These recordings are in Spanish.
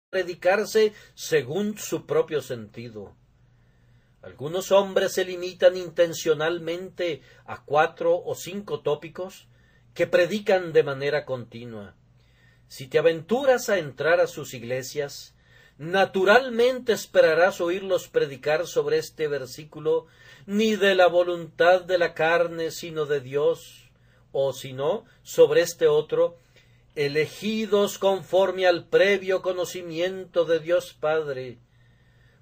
predicarse según su propio sentido. Algunos hombres se limitan intencionalmente a 4 o 5 tópicos que predican de manera continua. Si te aventuras a entrar a sus iglesias, naturalmente esperarás oírlos predicar sobre este versículo, ni de la voluntad de la carne, sino de Dios, o si no, sobre este otro, elegidos conforme al previo conocimiento de Dios Padre.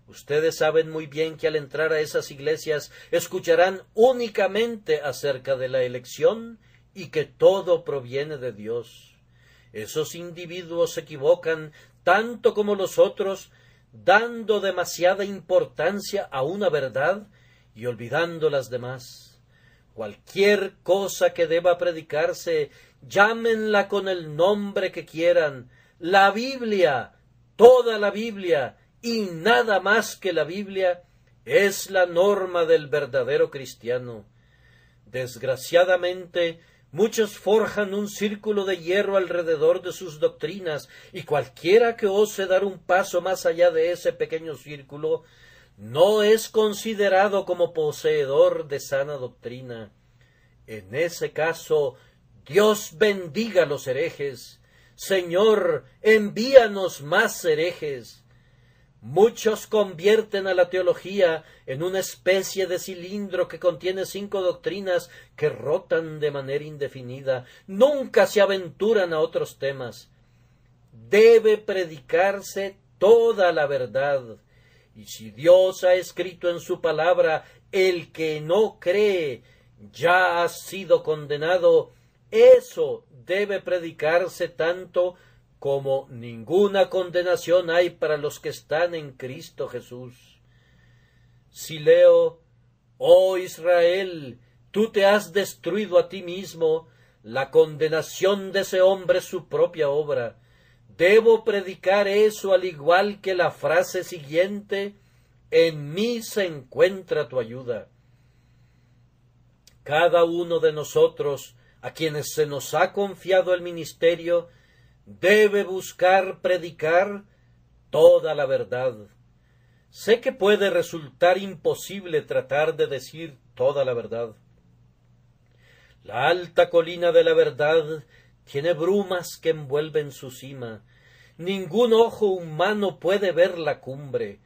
Ustedes saben muy bien que al entrar a esas iglesias escucharán únicamente acerca de la elección y que todo proviene de Dios. Esos individuos se equivocan tanto como los otros, dando demasiada importancia a una verdad y olvidando las demás. Cualquier cosa que deba predicarse, llámenla con el nombre que quieran. La Biblia, toda la Biblia, y nada más que la Biblia, es la norma del verdadero cristiano. Desgraciadamente, muchos forjan un círculo de hierro alrededor de sus doctrinas, y cualquiera que ose dar un paso más allá de ese pequeño círculo, no es considerado como poseedor de sana doctrina. En ese caso, Dios bendiga a los herejes. Señor, envíanos más herejes. Muchos convierten a la teología en una especie de cilindro que contiene 5 doctrinas que rotan de manera indefinida. Nunca se aventuran a otros temas. Debe predicarse toda la verdad. Y si Dios ha escrito en su palabra, el que no cree ya ha sido condenado, eso debe predicarse tanto como ninguna condenación hay para los que están en Cristo Jesús. Si leo, oh Israel, tú te has destruido a ti mismo, la condenación de ese hombre es su propia obra. Debo predicar eso al igual que la frase siguiente, en mí se encuentra tu ayuda. Cada uno de nosotros, a quienes se nos ha confiado el ministerio, debe buscar predicar toda la verdad. Sé que puede resultar imposible tratar de decir toda la verdad. La alta colina de la verdad tiene brumas que envuelven su cima. Ningún ojo humano puede ver la cumbre.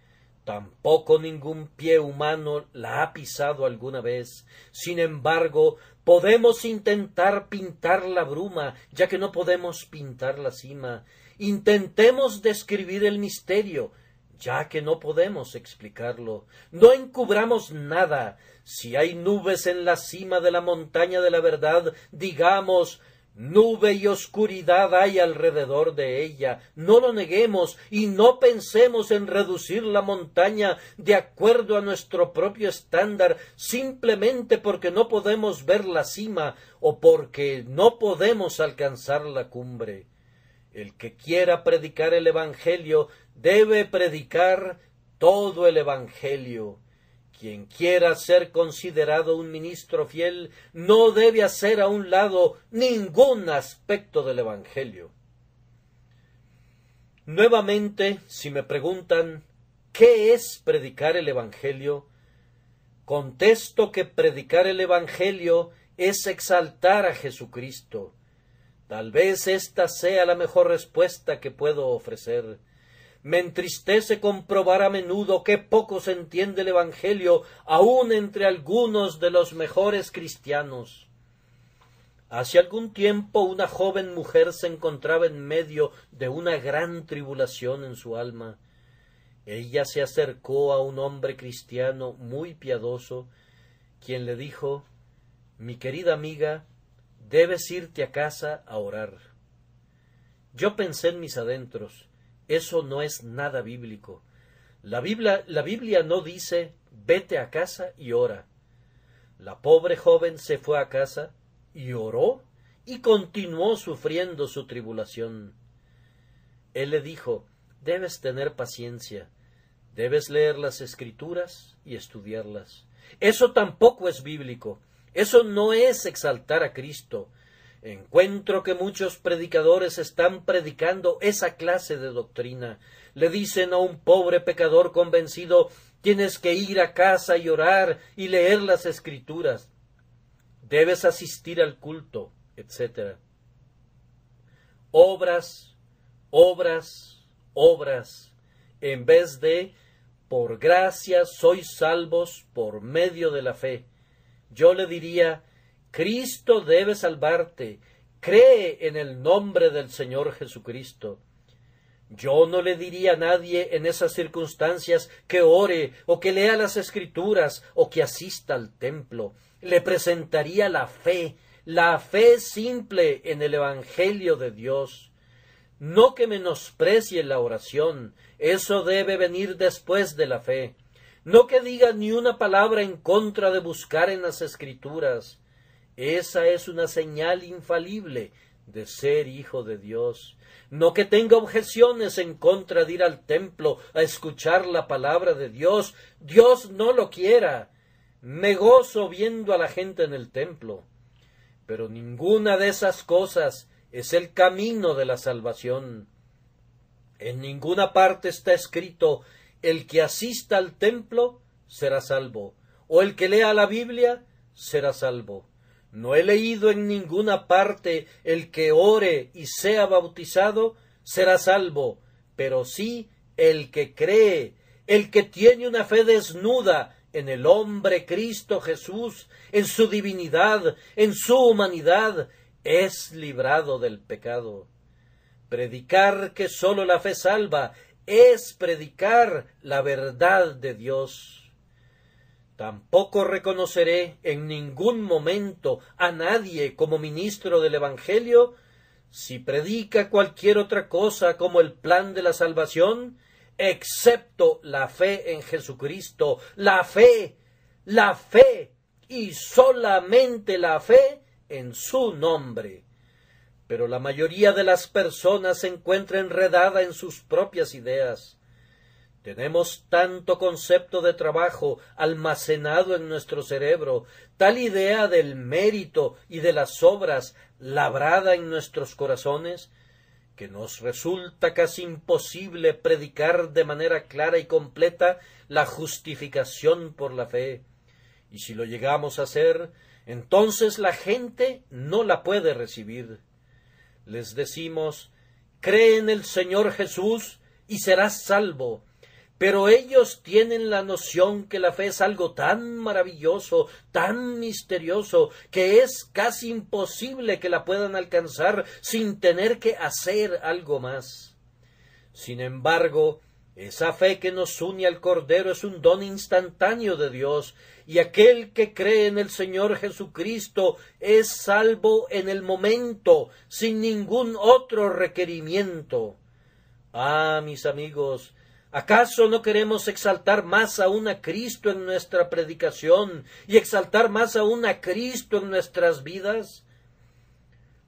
Tampoco ningún pie humano la ha pisado alguna vez. Sin embargo, podemos intentar pintar la bruma, ya que no podemos pintar la cima. Intentemos describir el misterio, ya que no podemos explicarlo. No encubramos nada. Si hay nubes en la cima de la montaña de la verdad, digamos, nube y oscuridad hay alrededor de ella. No lo neguemos y no pensemos en reducir la montaña de acuerdo a nuestro propio estándar, simplemente porque no podemos ver la cima o porque no podemos alcanzar la cumbre. El que quiera predicar el Evangelio debe predicar todo el Evangelio. Quien quiera ser considerado un ministro fiel no debe hacer a un lado ningún aspecto del Evangelio. Nuevamente, si me preguntan ¿qué es predicar el Evangelio?, contesto que predicar el Evangelio es exaltar a Jesucristo. Tal vez esta sea la mejor respuesta que puedo ofrecer. Me entristece comprobar a menudo que poco se entiende el Evangelio, aun entre algunos de los mejores cristianos. Hace algún tiempo una joven mujer se encontraba en medio de una gran tribulación en su alma. Ella se acercó a un hombre cristiano muy piadoso, quien le dijo: «Mi querida amiga, debes irte a casa a orar». Yo pensé en mis adentros: eso no es nada bíblico. La Biblia no dice «vete a casa y ora». La pobre joven se fue a casa y oró y continuó sufriendo su tribulación. Él le dijo: «Debes tener paciencia, debes leer las Escrituras y estudiarlas». Eso tampoco es bíblico. Eso no es exaltar a Cristo. Encuentro que muchos predicadores están predicando esa clase de doctrina. Le dicen a un pobre pecador convencido: tienes que ir a casa y orar y leer las Escrituras, debes asistir al culto, etc. Obras, obras, obras, en vez de por gracia sois salvos por medio de la fe. Yo le diría: Cristo debe salvarte, cree en el nombre del Señor Jesucristo. Yo no le diría a nadie en esas circunstancias que ore o que lea las Escrituras o que asista al templo. Le presentaría la fe simple en el Evangelio de Dios. No que menosprecie la oración, eso debe venir después de la fe. No que diga ni una palabra en contra de buscar en las Escrituras. Esa es una señal infalible de ser hijo de Dios. No que tenga objeciones en contra de ir al templo a escuchar la palabra de Dios. Dios no lo quiera. Me gozo viendo a la gente en el templo. Pero ninguna de esas cosas es el camino de la salvación. En ninguna parte está escrito: el que asista al templo será salvo, o el que lea la Biblia será salvo. No he leído en ninguna parte: el que ore y sea bautizado será salvo, pero sí el que cree, el que tiene una fe desnuda en el hombre Cristo Jesús, en su divinidad, en su humanidad, es librado del pecado. Predicar que sólo la fe salva es predicar la verdad de Dios. Tampoco reconoceré en ningún momento a nadie como ministro del Evangelio si predica cualquier otra cosa como el plan de la salvación, excepto la fe en Jesucristo, la fe y solamente la fe en su nombre. Pero la mayoría de las personas se encuentra enredada en sus propias ideas. Tenemos tanto concepto de trabajo almacenado en nuestro cerebro, tal idea del mérito y de las obras labrada en nuestros corazones, que nos resulta casi imposible predicar de manera clara y completa la justificación por la fe. Y si lo llegamos a hacer, entonces la gente no la puede recibir. Les decimos: cree en el Señor Jesús y serás salvo. Pero ellos tienen la noción que la fe es algo tan maravilloso, tan misterioso, que es casi imposible que la puedan alcanzar sin tener que hacer algo más. Sin embargo, esa fe que nos une al Cordero es un don instantáneo de Dios, y aquel que cree en el Señor Jesucristo es salvo en el momento, sin ningún otro requerimiento. Ah, mis amigos, ¿acaso no queremos exaltar más aún a Cristo en nuestra predicación y exaltar más aún a Cristo en nuestras vidas?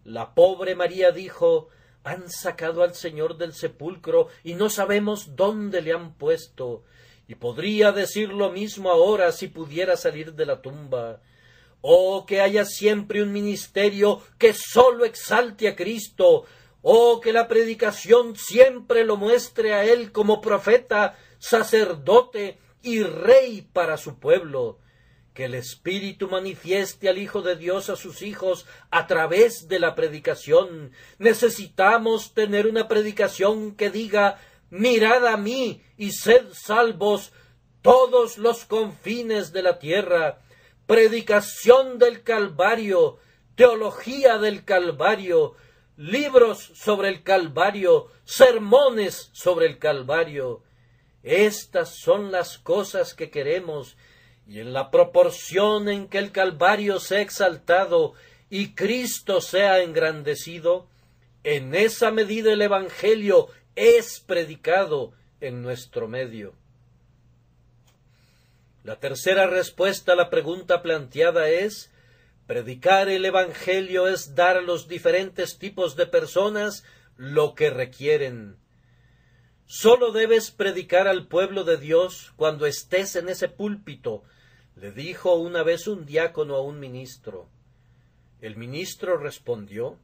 La pobre María dijo: han sacado al Señor del sepulcro y no sabemos dónde le han puesto. Y podría decir lo mismo ahora si pudiera salir de la tumba. Oh, que haya siempre un ministerio que sólo exalte a Cristo. Oh, que la predicación siempre lo muestre a Él como profeta, sacerdote y rey para su pueblo. Que el Espíritu manifieste al Hijo de Dios a sus hijos a través de la predicación. Necesitamos tener una predicación que diga: mirad a mí y sed salvos todos los confines de la tierra. Predicación del Calvario, teología del Calvario, libros sobre el Calvario, sermones sobre el Calvario. Estas son las cosas que queremos, y en la proporción en que el Calvario sea exaltado y Cristo sea engrandecido, en esa medida el Evangelio es predicado en nuestro medio. La tercera respuesta a la pregunta planteada es: predicar el Evangelio es dar a los diferentes tipos de personas lo que requieren. Solo debes predicar al pueblo de Dios cuando estés en ese púlpito, le dijo una vez un diácono a un ministro. El ministro respondió: